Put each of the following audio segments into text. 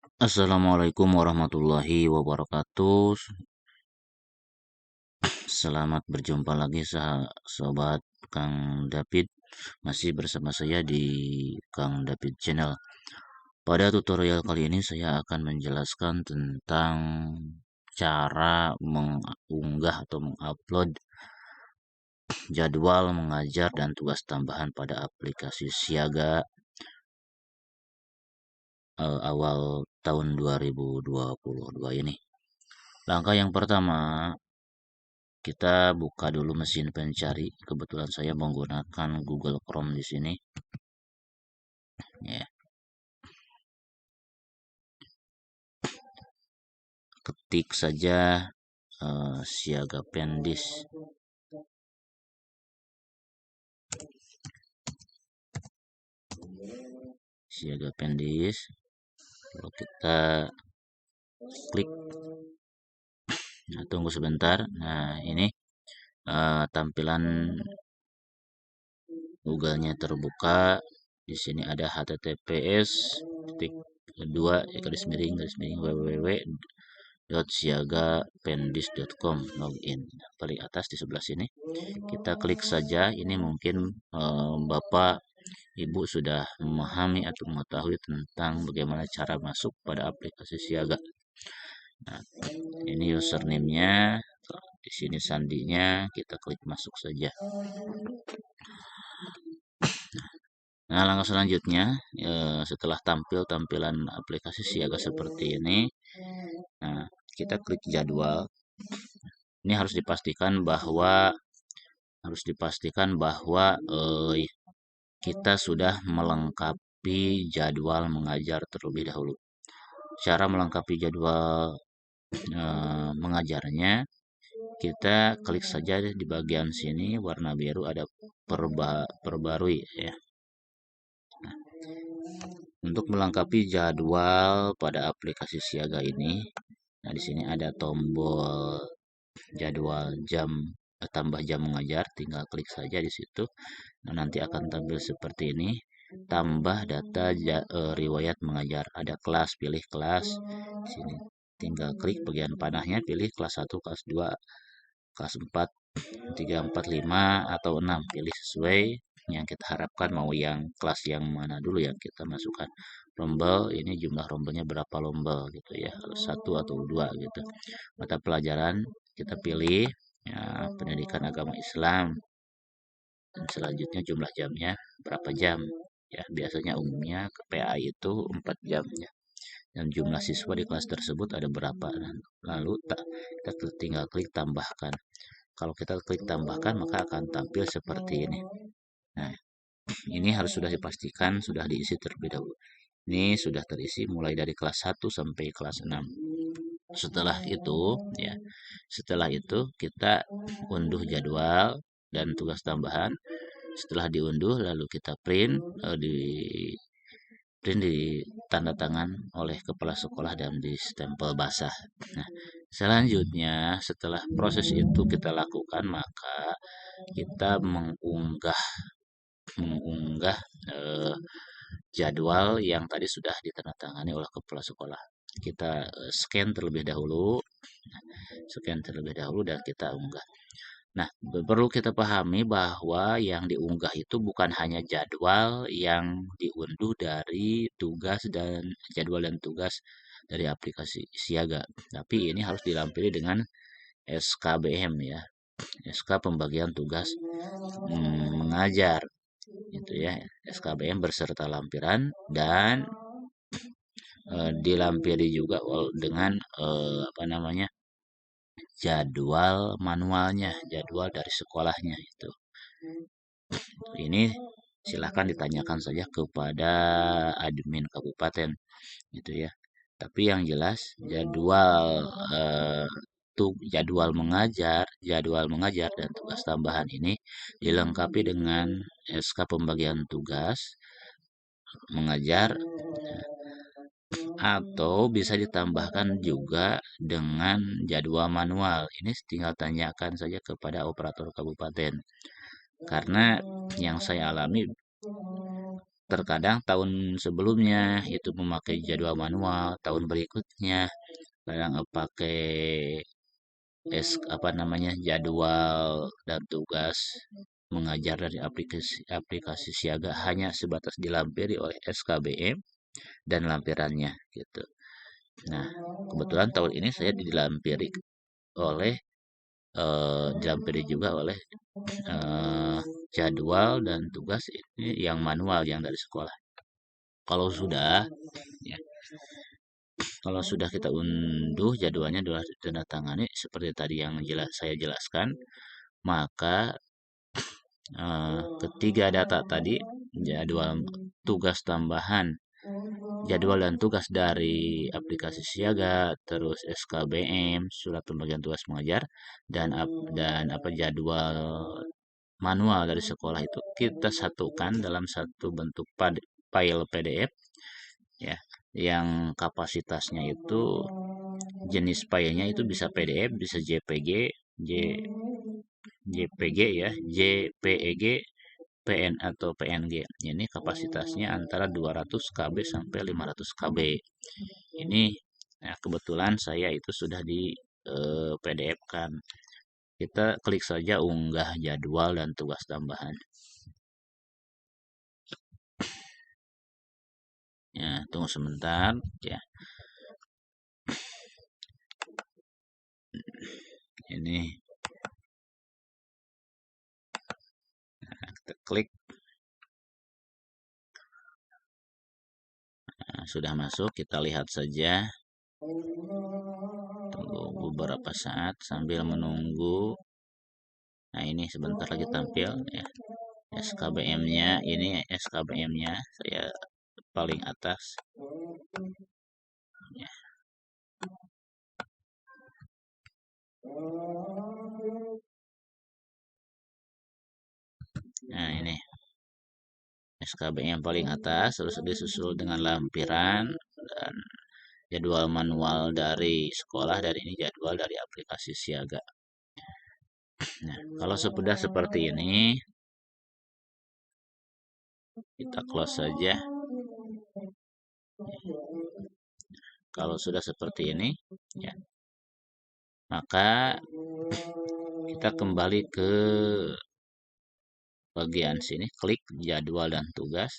Assalamualaikum warahmatullahi wabarakatuh. Selamat berjumpa lagi sobat Kang David. Masih bersama saya di Kang David Channel. Pada tutorial kali ini saya akan menjelaskan tentang cara mengunggah atau mengupload jadwal mengajar dan tugas tambahan pada aplikasi Siaga awal tahun 2022 ini. Langkah yang pertama, kita buka dulu mesin pencari. Kebetulan saya menggunakan Google Chrome di sini. Ya, ketik saja Siaga Pendis. Siaga Pendis. Lalu kita klik. Nah, tunggu sebentar. Nah, ini tampilan Google-nya terbuka. Di sini ada https titik kedua garis miring www.siagapendis.com login. Paling atas di sebelah sini kita klik saja. Ini mungkin Bapak Ibu sudah memahami atau mengetahui tentang bagaimana cara masuk pada aplikasi Siaga. Nah, ini username-nya, di sini sandinya, kita klik masuk saja. Nah, langkah selanjutnya, setelah tampil tampilan aplikasi Siaga seperti ini, nah, kita klik jadwal. Ini harus dipastikan bahwa kita sudah melengkapi jadwal mengajar terlebih dahulu. Cara melengkapi jadwal mengajarnya, kita klik saja di bagian sini warna biru ada perbarui ya. Nah, untuk melengkapi jadwal pada aplikasi Siaga ini, nah di sini ada tombol jadwal jam tambah jam mengajar, tinggal klik saja di situ. Nah, nanti akan tampil seperti ini. Tambah data riwayat mengajar. Ada kelas, pilih kelas. Di sini tinggal klik bagian panahnya, pilih kelas 1, kelas 2, kelas 4, 3, 4, 5 atau 6. Pilih sesuai yang kita harapkan, mau yang kelas yang mana dulu yang kita masukkan. Rombel, ini jumlah rombelnya berapa rombel gitu ya, 1 atau 2 gitu. Mata pelajaran kita pilih ya, pendidikan agama Islam, dan selanjutnya jumlah jamnya berapa jam ya, biasanya umumnya ke PA itu 4 jam ya, dan jumlah siswa di kelas tersebut ada berapa. Lalu kita tinggal klik tambahkan. Kalau kita klik tambahkan maka akan tampil seperti ini. Nah, ini harus sudah dipastikan sudah diisi terlebih dahulu. Ini sudah terisi mulai dari kelas 1 sampai kelas 6. Setelah itu kita unduh jadwal dan tugas tambahan. Setelah diunduh lalu kita print, di tanda tangan oleh kepala sekolah dan di stempel basah. Nah, selanjutnya setelah proses itu kita lakukan, maka kita mengunggah jadwal yang tadi sudah ditandatangani oleh kepala sekolah. Kita scan terlebih dahulu, dan kita unggah. Nah, perlu kita pahami bahwa yang diunggah itu bukan hanya jadwal yang diunduh dari jadwal dan tugas dari aplikasi Siaga, tapi ini harus dilampiri dengan SKBM ya, SK pembagian tugas mengajar itu ya, SKBM berserta lampiran, dan dilampiri juga dengan jadwal manualnya, jadwal dari sekolahnya itu. Ini silahkan ditanyakan saja kepada admin kabupaten gitu ya. Tapi yang jelas jadwal mengajar dan tugas tambahan ini dilengkapi dengan SK pembagian tugas mengajar, atau bisa ditambahkan juga dengan jadwal manual. Ini tinggal tanyakan saja kepada operator kabupaten. Karena yang saya alami terkadang tahun sebelumnya itu memakai jadwal manual, tahun berikutnya kadang pakai apa namanya jadwal dan tugas mengajar dari aplikasi siaga hanya sebatas dilampiri oleh SKBM dan lampirannya gitu. Nah, kebetulan tahun ini saya dilampiri oleh dilampiri juga oleh jadwal dan tugas ini yang manual yang dari sekolah. Kalau sudah ya, kalau sudah kita unduh jadwalnya sudah ditandatangani seperti tadi yang saya jelaskan, maka ketiga data tadi jadwal tugas tambahan, jadwal dan tugas dari aplikasi siaga, terus SKBM, surat pembagian tugas mengajar, dan apa jadwal manual dari sekolah itu kita satukan dalam satu bentuk file PDF ya, yang kapasitasnya itu jenis filenya itu bisa PDF, bisa JPG, JPG ya, JPEG, PN atau PNG. Ini kapasitasnya antara 200 KB sampai 500 KB. Ini nah, kebetulan saya itu sudah di PDF kan. Kita klik saja unggah jadwal dan tugas tambahan. Ya, tunggu sebentar ya. Ini nah, kita klik. Nah, sudah masuk, kita lihat saja. Tunggu beberapa saat sambil menunggu. Nah, ini sebentar lagi tampil ya. SKBM-nya, ini SKBM-nya saya paling atas. Ya. Nah, ini SKBM yang paling atas, terus disusul dengan lampiran dan jadwal manual dari sekolah, dan ini jadwal dari aplikasi siaga. Nah, kalau sudah seperti ini, kita close saja. Kalau sudah seperti ini, ya, maka kita kembali ke bagian sini, klik jadwal dan tugas.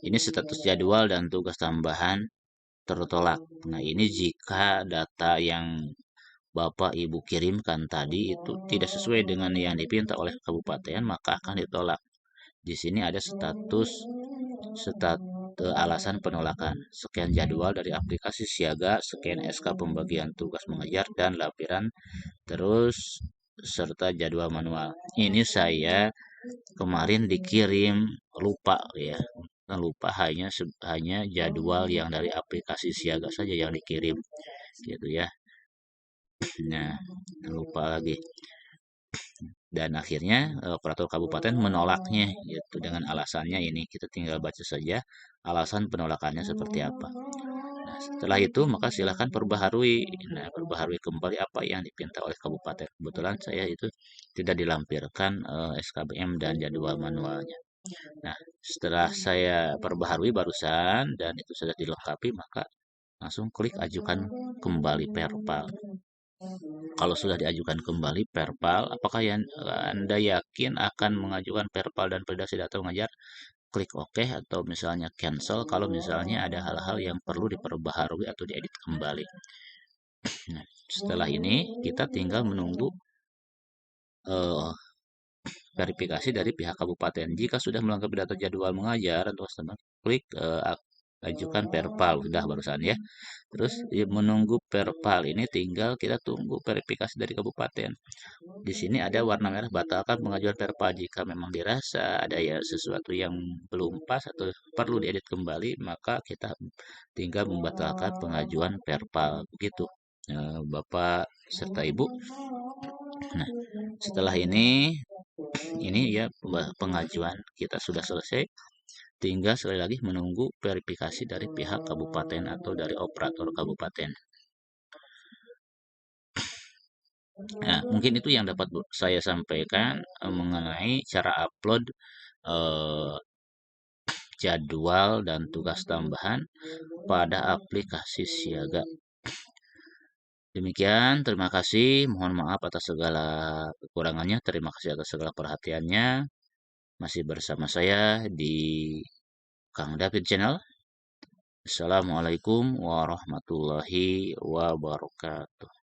Ini status jadwal dan tugas tambahan tertolak. Nah, ini jika data yang Bapak Ibu kirimkan tadi itu tidak sesuai dengan yang dipinta oleh kabupaten, maka akan ditolak. Di sini ada status alasan penolakan. Sekian jadwal dari aplikasi siaga, sekian SK pembagian tugas mengajar dan lampiran, terus serta jadwal manual. Ini saya kemarin dikirim lupa ya. Lupa hanya jadwal yang dari aplikasi siaga saja yang dikirim gitu ya. Nah, lupa lagi. Dan akhirnya operator kabupaten menolaknya gitu dengan alasannya ini. Kita tinggal baca saja alasan penolakannya seperti apa. Nah, setelah itu maka silahkan perbaharui. Nah, perbaharui kembali apa yang dipinta oleh kabupaten. Kebetulan saya itu tidak dilampirkan SKBM dan jadwal manualnya. Nah, setelah saya perbaharui barusan dan itu sudah dilengkapi, maka langsung klik ajukan kembali perpal. Kalau sudah diajukan kembali perpal, apakah yang Anda yakin akan mengajukan perpal dan validasi data mengajar? Klik OK atau misalnya cancel kalau misalnya ada hal-hal yang perlu diperbaharui atau diedit kembali. Nah, setelah ini kita tinggal menunggu uh, verifikasi dari pihak kabupaten. Jika sudah melengkapi data jadwal mengajar atau klik ajukan perpal sudah barusan ya. Terus menunggu perpal ini tinggal kita tunggu verifikasi dari kabupaten. Di sini ada warna merah batalkan pengajuan perpal. Jika memang dirasa ada ya sesuatu yang belum pas atau perlu diedit kembali, maka kita tinggal membatalkan pengajuan perpal. Begitu Bapak serta Ibu. Nah, setelah ini ya pengajuan kita sudah selesai. Tinggal sekali lagi menunggu verifikasi dari pihak kabupaten atau dari operator kabupaten. Nah, mungkin itu yang dapat saya sampaikan mengenai cara upload eh, jadwal dan tugas tambahan pada aplikasi Siaga. Demikian, terima kasih. Mohon maaf atas segala kekurangannya. Terima kasih atas segala perhatiannya. Masih bersama saya di Kang David Channel. Assalamualaikum warahmatullahi wabarakatuh.